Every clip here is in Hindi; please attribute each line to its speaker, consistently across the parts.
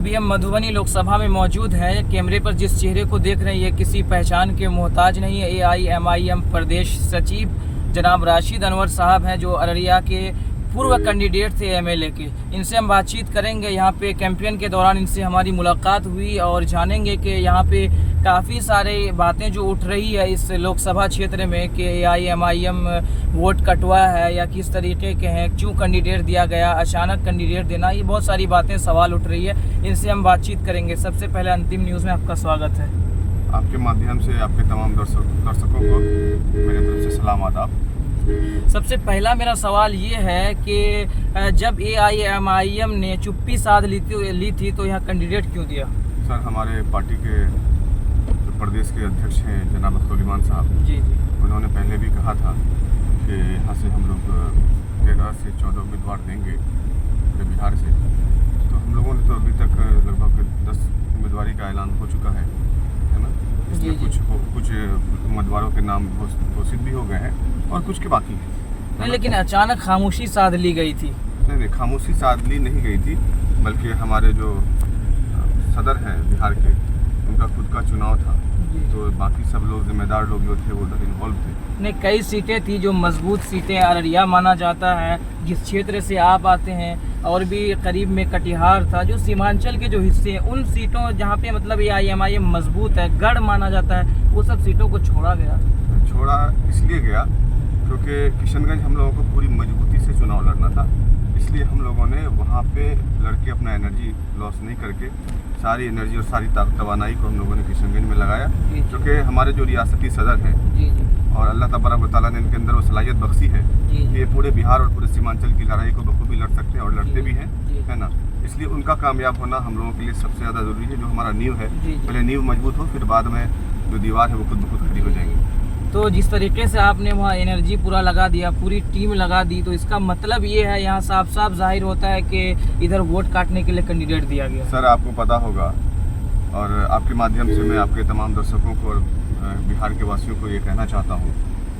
Speaker 1: अभी हम मधुबनी लोकसभा में मौजूद हैं। कैमरे पर जिस चेहरे को देख रहे हैं ये किसी पहचान के मोहताज नहीं है। AIMIM प्रदेश सचिव जनाब राशिद अनवर साहब हैं, जो अररिया के पूर्व कैंडिडेट थे MLA के। इनसे हम बातचीत करेंगे। यहाँ पे कैंपेन के दौरान इनसे हमारी मुलाकात हुई और जानेंगे कि यहाँ पे काफ़ी सारे बातें जो उठ रही है इस लोकसभा क्षेत्र में कि AIMIM वोट कटवा है या किस तरीके के हैं, क्यों कैंडिडेट दिया गया, अचानक कैंडिडेट देना, ये बहुत सारी बातें सवाल उठ रही है। इनसे हम बातचीत करेंगे। सबसे पहले अंतिम न्यूज़ में आपका स्वागत है।
Speaker 2: आपके माध्यम से आपके तमाम दर्शकों को मेरे तरफ से सलाम आदाब।
Speaker 1: सबसे पहला मेरा सवाल ये है कि जब AIMIM ने चुप्पी साध ली थी तो यहाँ कैंडिडेट क्यों दिया?
Speaker 2: सर, हमारे पार्टी के जो प्रदेश के अध्यक्ष हैं जनाब सुलेमान साहब
Speaker 1: जी जी,
Speaker 2: उन्होंने पहले भी कहा था कि यहाँ से हम लोग 13 से 14 उम्मीदवार देंगे पूरे बिहार से। तो हम लोगों ने तो अभी तक लगभग 10 उम्मीदवारी का ऐलान हो चुका है ना। इसमें कुछ उम्मीदवारों के नाम घोषित भी हो गए हैं और कुछ के बाकी हैं।
Speaker 1: नहीं, लेकिन अचानक खामोशी साध ली गई थी।
Speaker 2: नहीं, खामोशी साध ली नहीं गई थी, बल्कि हमारे जो सदर हैं बिहार के, उनका खुद का चुनाव था, तो बाकी सब लोग जिम्मेदार लोग जो थे वो उधर इन्वॉल्व थे।
Speaker 1: नहीं, कई सीटें थी जो मजबूत सीटें, अररिया माना जाता है जिस क्षेत्र से आप आते हैं, और भी करीब में कटिहार था, जो सीमांचल के जो हिस्से हैं उन सीटों जहाँ पे मतलब AIMIM मजबूत है, गढ़ माना जाता है, वो सब सीटों को छोड़ा गया।
Speaker 2: छोड़ा इसलिए गया क्योंकि किशनगंज हम लोगों को पूरी मजबूती से चुनाव लड़ना था, इसलिए हम लोगों ने वहाँ पे लड़के अपना एनर्जी लॉस नहीं करके सारी एनर्जी और सारी तवानाई को हम लोगों ने किशनगंज में लगाया, क्योंकि हमारे जो रियासती सदर हैं और अल्लाह तबारक व तआला ने इनके अंदर वो सलाहियत बख्शी है कि ये पूरे बिहार और पूरे सीमांचल की लड़ाई को बखूबी लड़ सकते हैं और लड़ते भी हैं, है ना। इसलिए उनका कामयाब होना हम लोगों के लिए सबसे ज़्यादा ज़रूरी है। जो हमारा नींव है, पहले नींव मजबूत हो, फिर बाद में जो दीवार है वो खुद ब खुद खड़ी हो जाएगी।
Speaker 1: तो जिस तरीके से आपने वहाँ एनर्जी पूरा लगा दिया, पूरी टीम लगा दी, तो इसका मतलब ये है, यहाँ साफ साफ जाहिर होता है कि इधर वोट काटने के लिए कैंडिडेट दिया गया।
Speaker 2: सर, आपको पता होगा और आपके माध्यम से मैं आपके तमाम दर्शकों को और बिहार के वासियों को ये कहना चाहता हूँ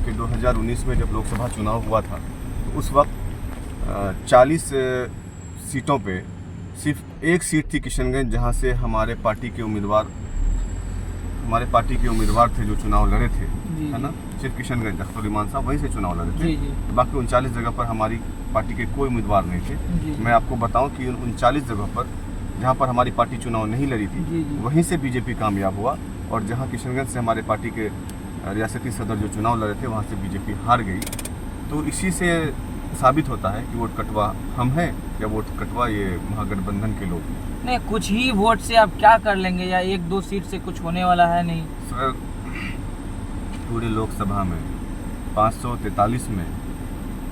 Speaker 2: कि 2019 में जब लोकसभा चुनाव हुआ था तो उस वक्त 40 सीटों पे सिर्फ एक सीट थी किशनगंज, जहाँ से हमारे पार्टी के उम्मीदवार थे जो चुनाव लड़े थे, है ना। सिर्फ किशनगंज सुलेमान साहब वहीं से चुनाव लड़े थे। बाकी 39 जगह पर हमारी पार्टी के कोई उम्मीदवार नहीं थे। मैं आपको बताऊं कि उन 39 जगह पर जहां पर हमारी पार्टी चुनाव नहीं लड़ी थी वहीं से बीजेपी कामयाब हुआ, और जहां किशनगंज से हमारे पार्टी के रियासती सदर जो चुनाव लड़े थे वहाँ से बीजेपी हार गई। तो इसी से साबित होता है कि वोट कटवा हम हैं या वोट कटवा ये महागठबंधन के लोग।
Speaker 1: नहीं, कुछ ही वोट से आप क्या कर लेंगे, या 1-2 सीट से कुछ होने वाला है नहीं।
Speaker 2: सर, पूरे लोकसभा में 543 में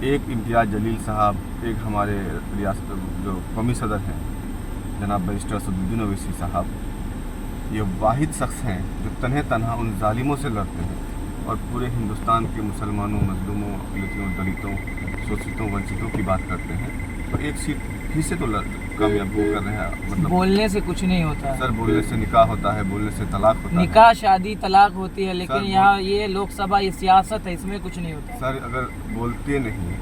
Speaker 2: एक इम्तियाज़ जलील साहब, एक हमारे रियासत जो कौमी सदर हैं जनाब बैरिस्टर असदुद्दीन ओवैसी साहब, ये वाहिद शख्स हैं जो तन्हे तन्हा उन जालिमों से लड़ते हैं और पूरे हिंदुस्तान के मुसलमानों, मजलूमों, अक़लियतों, दलितों, शोषितों, वंचितों की बात करते हैं। तो एक सीट ही से तो कामयाब वो कर रहे हैं। मतलब
Speaker 1: बोलने से कुछ नहीं होता
Speaker 2: सर, बोलने से निकाह होता है, बोलने से तलाक होता है।
Speaker 1: निकाह, शादी, तलाक होती है, लेकिन यहाँ ये लोकसभा, ये सियासत है, इसमें कुछ नहीं होता।
Speaker 2: सर, अगर बोलते नहीं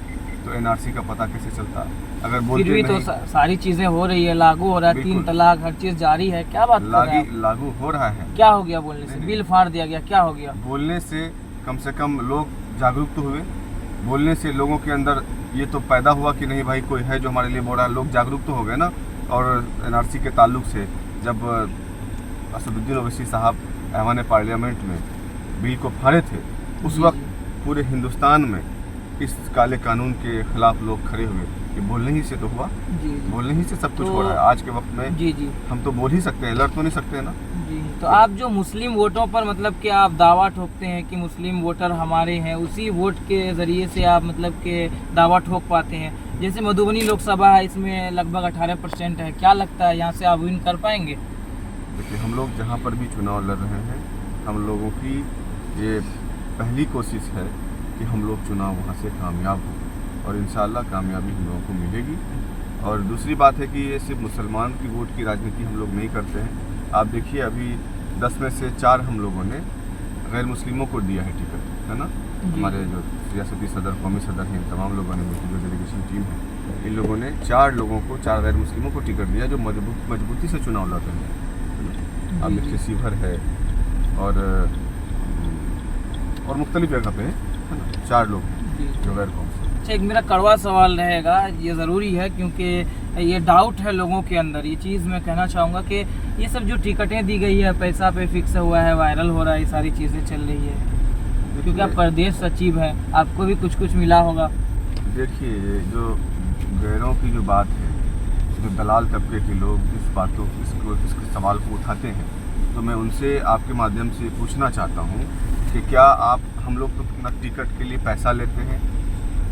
Speaker 2: तो NRC का पता कैसे चलता? अगर
Speaker 1: फिर
Speaker 2: बोलते
Speaker 1: भी
Speaker 2: नहीं,
Speaker 1: तो सारी चीजें हो रही है, लागू हो रहा है, 3 तलाक, हर चीज जारी है। क्या बात कर रहे हैं आप?
Speaker 2: लागू हो रहा है।
Speaker 1: क्या हो गया बोलने से? बिल फाड़ दिया गया, क्या हो गया?
Speaker 2: बोलने से कम लोग जागरूक तो हुए, बोलने से लोगों के अंदर ये तो पैदा हुआ कि नहीं भाई कोई है जो हमारे लिए बोल रहा है, लोग जागरूक तो हो गए ना। और NRC के ताल्लुक से जब असदुद्दीन ओवैसी साहब ऐवान पार्लियामेंट में बिल को फाड़े थे, उस वक्त पूरे हिंदुस्तान में इस काले कानून के खिलाफ लोग खड़े हुए कि बोलने ही से तो हुआ, बोलने ही से सब कुछ हो रहा है। आज के वक्त में हम तो बोल ही सकते हैं, लड़ तो नहीं सकते हैं ना।
Speaker 1: तो आप जो मुस्लिम वोटों पर मतलब कि आप दावा ठोकते हैं कि मुस्लिम वोटर हमारे हैं, उसी वोट के ज़रिए से आप मतलब कि दावा ठोक पाते हैं। जैसे मधुबनी लोकसभा है, इसमें लगभग 18% है, क्या लगता है यहाँ से आप विन कर पाएंगे?
Speaker 2: देखिए, हम लोग जहाँ पर भी चुनाव लड़ रहे हैं, हम लोगों की ये पहली कोशिश है कि हम लोग चुनाव वहाँ से कामयाब हों, और इंशाअल्लाह कामयाबी हम लोगों को मिलेगी। और दूसरी बात है कि ये सिर्फ मुसलमान की वोट की राजनीति हम लोग नहीं करते हैं। आप देखिए, अभी 10 में से 4 हम लोगों ने गैर मुस्लिमों को दिया है टिकट, है ना। हमारे जो रियासती सदर, कौमी सदर हैं, तमाम लोगों ने, जो डेलीगेशन टीम है, इन लोगों ने 4 लोगों को, 4 गैर मुस्लिमों को टिकट दिया जो मजबूती से चुनाव लड़ रहे हैं। अमित रिसीवर है और मुख्तलिफ जगह पे है ना 4 लोग जो गैर कौंसिल।
Speaker 1: अच्छा, एक मेरा कड़वा सवाल रहेगा, ये ज़रूरी है क्योंकि ये डाउट है लोगों के अंदर। ये चीज़ मैं कहना चाहूँगा कि ये सब जो टिकटें दी गई है, पैसा पे फिक्स हुआ है, वायरल हो रहा है, ये सारी चीज़ें चल रही है, क्योंकि आप प्रदेश सचिव हैं, आपको भी कुछ मिला होगा।
Speaker 2: देखिए, जो गैरों की जो बात है, जो दलाल तबके के लोग इस सवाल को उठाते हैं, तो मैं उनसे आपके माध्यम से पूछना चाहता हूँ कि क्या हम लोग तो ना टिकट के लिए पैसा लेते हैं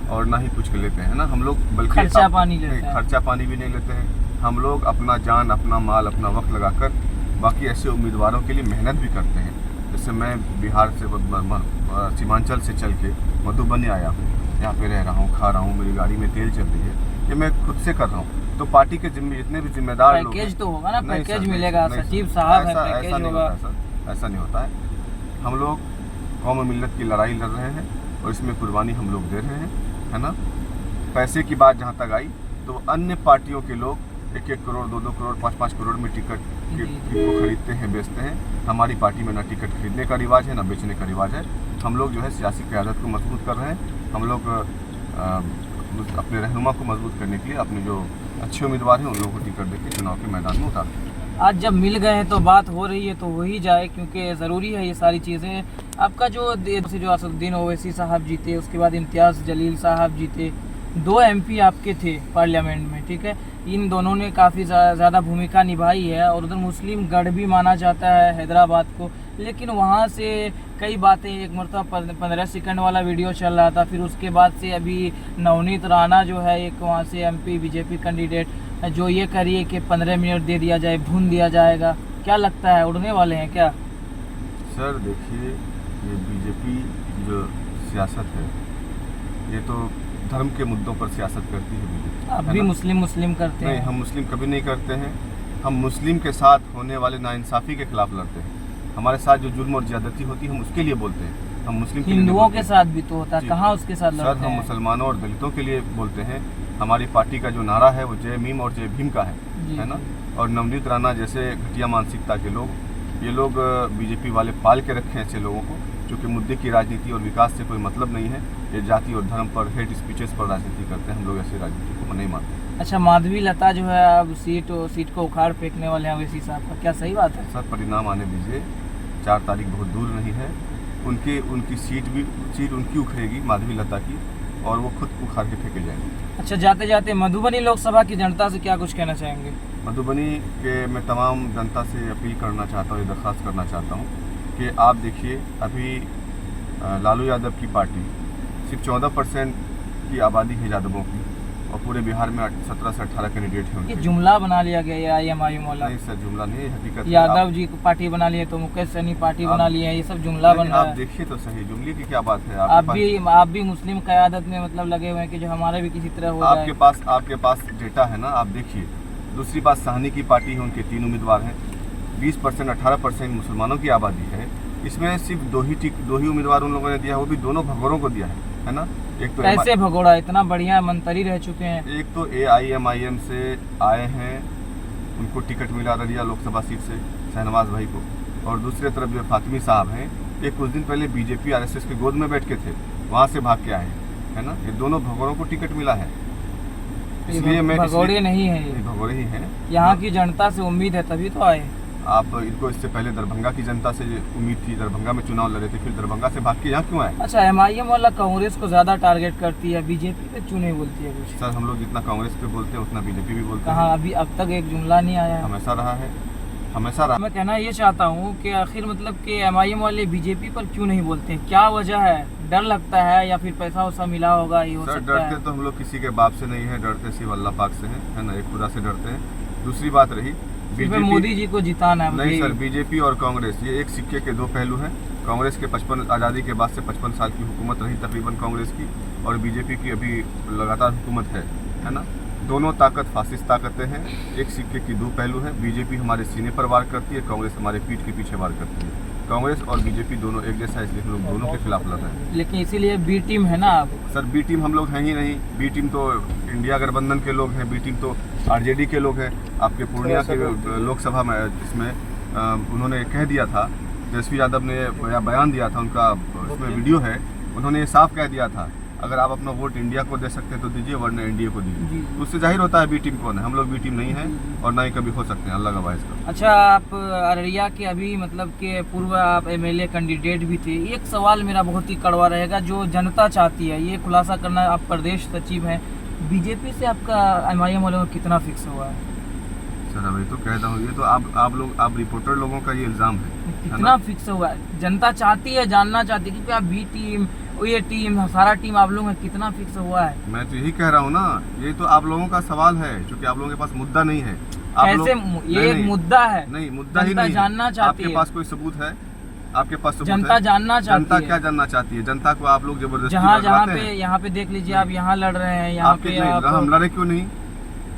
Speaker 2: और ना ही कुछ लेते हैं ना, हम लोग बल्कि
Speaker 1: खर्चा पानी लेते हैं।
Speaker 2: खर्चा पानी भी नहीं लेते हैं। हम लोग अपना जान, अपना माल, अपना वक्त लगाकर बाकी ऐसे उम्मीदवारों के लिए मेहनत भी करते हैं। जैसे मैं बिहार से सीमांचल से चल के मधुबनी आया हूँ, यहाँ पे रह रहा हूँ, खा रहा हूँ, मेरी गाड़ी में तेल चल रही है, ये मैं खुद से कर रहा हूँ। तो पार्टी के जितने भी जिम्मेदार लोग,
Speaker 1: पैकेज तो होगा ना, पैकेज
Speaker 2: सर,
Speaker 1: मिलेगा, सचिव साहब है, पैकेज होगा।
Speaker 2: ऐसा नहीं होता है। हम लोग कौम और मिल्लत की लड़ाई लड़ रहे हैं और इसमें कुर्बानी हम लोग दे रहे हैं, है ना। पैसे की बात जहाँ तक आई तो अन्य पार्टियों के लोग 1-1 करोड़, 2-2 करोड़, 5-5 करोड़ में टिकट को खरीदते हैं, बेचते हैं। हमारी पार्टी में ना टिकट खरीदने का रिवाज है, ना बेचने का रिवाज है। हम लोग जो है सियासी क़यादत को मजबूत कर रहे हैं। हम लोग अपने रहनुमा को मजबूत करने के लिए अपने जो अच्छे उम्मीदवार हैं उन लोगों को टिकट देकर चुनाव के मैदान में उतार।
Speaker 1: आज जब मिल गए हैं तो बात हो रही है तो हो ही जाए, क्योंकि ज़रूरी है ये सारी चीज़ें। आपका जो असदुद्दीन ओवैसी साहब जीते, उसके बाद इम्तियाज़ जलील साहब जीते, 2 MP आपके थे पार्लियामेंट में, ठीक है। इन दोनों ने काफ़ी ज़्यादा भूमिका निभाई है और उधर मुस्लिम गढ़ भी माना जाता है हैदराबाद को, लेकिन वहाँ से कई बातें, एक मरतबा 15 सेकंड वाला वीडियो चल रहा था, फिर उसके बाद से अभी नवनीत राणा जो है एक वहाँ से MP बीजेपी कैंडिडेट, जो ये कह रही है कि 15 मिनट दे दिया जाए, भून दिया जाएगा। क्या लगता है, उड़ने वाले हैं क्या?
Speaker 2: सर देखिए, ये बीजेपी जो सियासत है, ये तो धर्म के मुद्दों पर सियासत करती है बीजेपी।
Speaker 1: आप भी मुस्लिम करते हैं?
Speaker 2: नहीं, हम मुस्लिम कभी नहीं करते हैं। हम मुस्लिम के साथ होने वाले नाइंसाफ़ी के खिलाफ लड़ते हैं। हमारे साथ जो जुल्म और ज्यादती होती है हम उसके लिए बोलते हैं। हम मुस्लिम
Speaker 1: हिंदुओं के साथ भी तो होता है, कहाँ उसके साथ लड़ते हैं?
Speaker 2: सर, हम मुसलमानों और दलितों के लिए बोलते हैं। हमारी पार्टी का जो नारा है वो जय मीम और जय भीम का है ना। और नवनीत राणा जैसे घटिया मानसिकता के लोग, ये लोग बीजेपी वाले पाल के रखे हैं ऐसे लोगों को, क्योंकि मुद्दे की राजनीति और विकास से कोई मतलब नहीं है। ये जाति और धर्म पर, हेट स्पीचेस पर राजनीति करते हैं। हम लोग ऐसी राजनीति को नहीं मानते।
Speaker 1: अच्छा, माधवी लता जो है अब सीट को उखाड़ फेंकने वाले हैं ओवैसी साहब का, क्या सही बात है?
Speaker 2: सर, परिणाम आने दीजिए, 4 तारीख बहुत दूर नहीं है। उनकी सीट उनकी उखड़ेगी, माधवी लता की, और वो खुद उखाड़ के फेंके जाएंगे।
Speaker 1: अच्छा, जाते जाते मधुबनी लोकसभा की जनता से क्या कुछ कहना चाहेंगे?
Speaker 2: मधुबनी के मैं तमाम जनता से अपील करना चाहता हूँ, ये दरख्वास्त करना चाहता हूँ कि आप देखिए, अभी लालू यादव की पार्टी सिर्फ 14% की आबादी है यादवों की, और पूरे बिहार में 17 से 18 कैंडिडेट हैं।
Speaker 1: ये जुमला बना लिया गया है IMIM वाला?
Speaker 2: नहीं सर, जुमला नहीं है, हकीकत।
Speaker 1: यादव जी को पार्टी बना लिए तो मुकेश सहनी पार्टी बना लिए हैं, ये सब जुमला बन रहा है।
Speaker 2: आप देखिए तो सही, जुमले की क्या बात है?
Speaker 1: आप भी मुस्लिम क़यादत में मतलब लगे हुए हैं कि जो हमारे भी किसी तरह हो जाए।
Speaker 2: आपके पास डेटा है ना, आप देखिए। दूसरी बात, साहनी की पार्टी है, उनके 3 उम्मीदवार हैं, 20%, 18% मुसलमानों की आबादी है। इसमें सिर्फ दो ही उम्मीदवार उन लोगों ने दिया है, वो भी दोनों भगोड़ों को दिया है ना। एक तो
Speaker 1: कैसे भगोड़ा, इतना बढ़िया मंत्री रह चुके हैं।
Speaker 2: एक तो AIMIM से आए हैं, उनको टिकट मिला अररिया लोकसभा सीट से, शहनवाज भाई को। और दूसरी तरफ जो फातिमी साहब हैं, ये कुछ दिन पहले बीजेपी RSS की गोद में बैठ के थे, वहाँ से भाग के आए है ना। ये दोनों भगोड़ों को टिकट मिला है, इसलिए मैं
Speaker 1: भगोड़े नहीं है,
Speaker 2: भगोड़े ही हैं।
Speaker 1: यहाँ की जनता से उम्मीद है तभी तो आए।
Speaker 2: आप इनको इससे पहले दरभंगा की जनता से उम्मीद थी, दरभंगा में चुनाव लड़े थे, फिर दरभंगा से भाग के यहाँ क्यों आए?
Speaker 1: अच्छा, MIM वाला कांग्रेस को ज्यादा टारगेट करती है, बीजेपी पे क्यों नहीं बोलती है कुछ?
Speaker 2: सर, हम लोग जितना कांग्रेस पे बोलते हैं उतना बीजेपी भी बोलते हैं।
Speaker 1: कहाँ अभी अब तक एक जुमला नहीं आया है?
Speaker 2: हमेशा रहा है, हमेशा रहा।
Speaker 1: मैं कहना ये चाहता हूँ कि आखिर मतलब कि MIM वाले बीजेपी पर क्यों नहीं बोलते हैं, क्या वजह है? डर लगता है या फिर पैसा वैसा मिला होगा, ये हो सकता है?
Speaker 2: डरते तो हम लोग किसी के बाप से नहीं है, डरते सिर्फ अल्लाह पाक से है ना, एक खुदा से डरते हैं। दूसरी बात रही
Speaker 1: मोदी जी को जिताना है।
Speaker 2: नहीं सर, बीजेपी और कांग्रेस ये एक सिक्के के 2 पहलू हैं। कांग्रेस के 55 आज़ादी के बाद से 55 साल की हुकूमत रही तकरीबन कांग्रेस की, और बीजेपी की अभी लगातार हुकूमत है ना। दोनों ताकत फासिस्ट ताकतें हैं, एक सिक्के की 2 पहलू हैं। बीजेपी हमारे सीने पर वार करती है, कांग्रेस हमारे पीठ के पीछे वार करती है। कांग्रेस और बीजेपी दोनों एक जैसा है, इसलिए हम लोग दोनों के खिलाफ लड़ रहे हैं।
Speaker 1: लेकिन इसीलिए बी टीम है ना आप?
Speaker 2: सर बी टीम हम लोग हैं ही नहीं। बी टीम तो इंडिया गठबंधन के लोग हैं, बी टीम तो आरजेडी के लोग हैं। आपके पूर्णिया के लोकसभा में इसमें उन्होंने कह दिया था, तेजस्वी यादव ने बयान दिया था, उनका उसमें वीडियो है, उन्होंने ये साफ कह दिया था अगर आप अपना वोट इंडिया को दे सकते हैं तो दीजिए, वरना इंडिया को दीजिए। तो उससे जाहिर होता है बी टीम कौन है। हम लोग बी टीम नहीं है और ना ही कभी हो सकते हैं, अल्लाह का वाइस का।
Speaker 1: अच्छा, आप अररिया के अभी मतलब के पूर्व आप एमएलए कैंडिडेट भी थे। एक सवाल मेरा बहुत ही कड़वा रहेगा, जो जनता चाहती है ये खुलासा करना, आप प्रदेश सचिव हैं, बीजेपी से आपका एमआईएम वालों का कितना फिक्स हुआ है?
Speaker 2: सर अभी तो कहता हूँ, ये तो आप रिपोर्टर लोगों का ये इल्ज़ाम है।
Speaker 1: कितना फिक्स हुआ है? जनता चाहती है, जानना चाहती है, क्योंकि आप बी टीम, ये टीम, सारा टीम आप लोगों का कितना फिक्स हुआ है?
Speaker 2: मैं तो यही कह रहा हूँ ना, ये तो आप लोगों का सवाल है, क्योंकि आप लोगों के पास मुद्दा नहीं है।
Speaker 1: कैसे ये एक मुद्दा है?
Speaker 2: नहीं, मुद्दा ही नहीं
Speaker 1: जानना चाहती है।
Speaker 2: आपके पास कोई सबूत है? आपके पास सबूत
Speaker 1: जनता
Speaker 2: है?
Speaker 1: जानना चाहती है।
Speaker 2: जनता क्या जानना चाहती है? जनता को आप लोग जबरदस्ती
Speaker 1: जहाँ पे यहाँ पे देख लीजिए, आप यहाँ लड़ रहे हैं, यहाँ पे
Speaker 2: हम लड़े क्यों नहीं?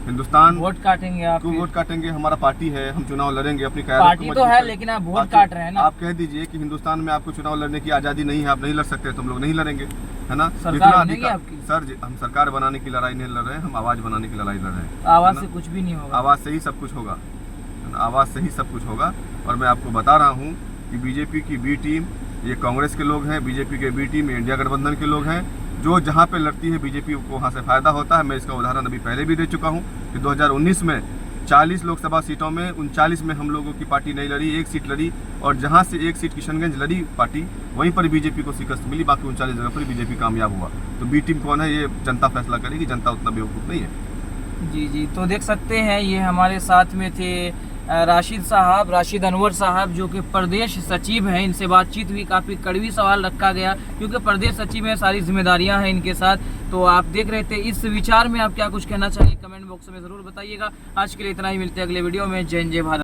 Speaker 2: हिंदुस्तान
Speaker 1: वोट काटेंगे आप?
Speaker 2: क्यों वोट काटेंगे? हमारा पार्टी है, हम चुनाव लड़ेंगे अपनी
Speaker 1: पार्टी तो है, लेकिन आप वोट काट रहे हैं ना।
Speaker 2: आप कह दीजिए कि हिंदुस्तान में आपको चुनाव लड़ने की आज़ादी नहीं है, आप नहीं लड़ सकते, तो हम लोग नहीं लड़ेंगे, है ना?
Speaker 1: सरकार बनेगी आपकी?
Speaker 2: सर हम सरकार बनाने की लड़ाई नहीं लड़ रहे हैं, हम आवाज़ बनाने की लड़ाई लड़ रहे हैं।
Speaker 1: आवाज़ से कुछ भी नहीं होगा।
Speaker 2: आवाज़ से ही सब कुछ होगा, आवाज़ से ही सब कुछ होगा। और मैं आपको बता रहा हूँ कि बीजेपी की बी टीम ये कांग्रेस के लोग हैं, बीजेपी के बी टीम इंडिया गठबंधन के लोग हैं। जो जहाँ पे लड़ती है बीजेपी को वहाँ से फ़ायदा होता है। मैं इसका उदाहरण अभी पहले भी दे चुका हूँ कि 2019 में 40 लोकसभा सीटों में 39 में हम लोगों की पार्टी नहीं लड़ी, एक सीट लड़ी, और जहाँ से एक सीट किशनगंज लड़ी पार्टी, वहीं पर बीजेपी को शिकस्त मिली, बाकी 39 जगह पर बीजेपी कामयाब हुआ। तो बी टीम कौन है ये जनता फैसला करेगी, जनता उतना बेवकूफ़ नहीं है।
Speaker 1: जी, तो देख सकते हैं ये हमारे साथ में थे राशिद अनवर साहब, जो कि प्रदेश सचिव हैं। इनसे बातचीत हुई, काफ़ी कड़वी सवाल रखा गया, क्योंकि प्रदेश सचिव में सारी जिम्मेदारियां हैं इनके साथ। तो आप देख रहे थे, इस विचार में आप क्या कुछ कहना चाहिए कमेंट बॉक्स में ज़रूर बताइएगा। आज के लिए इतना ही, मिलते हैं अगले वीडियो में। जय हिंद, जय भारत।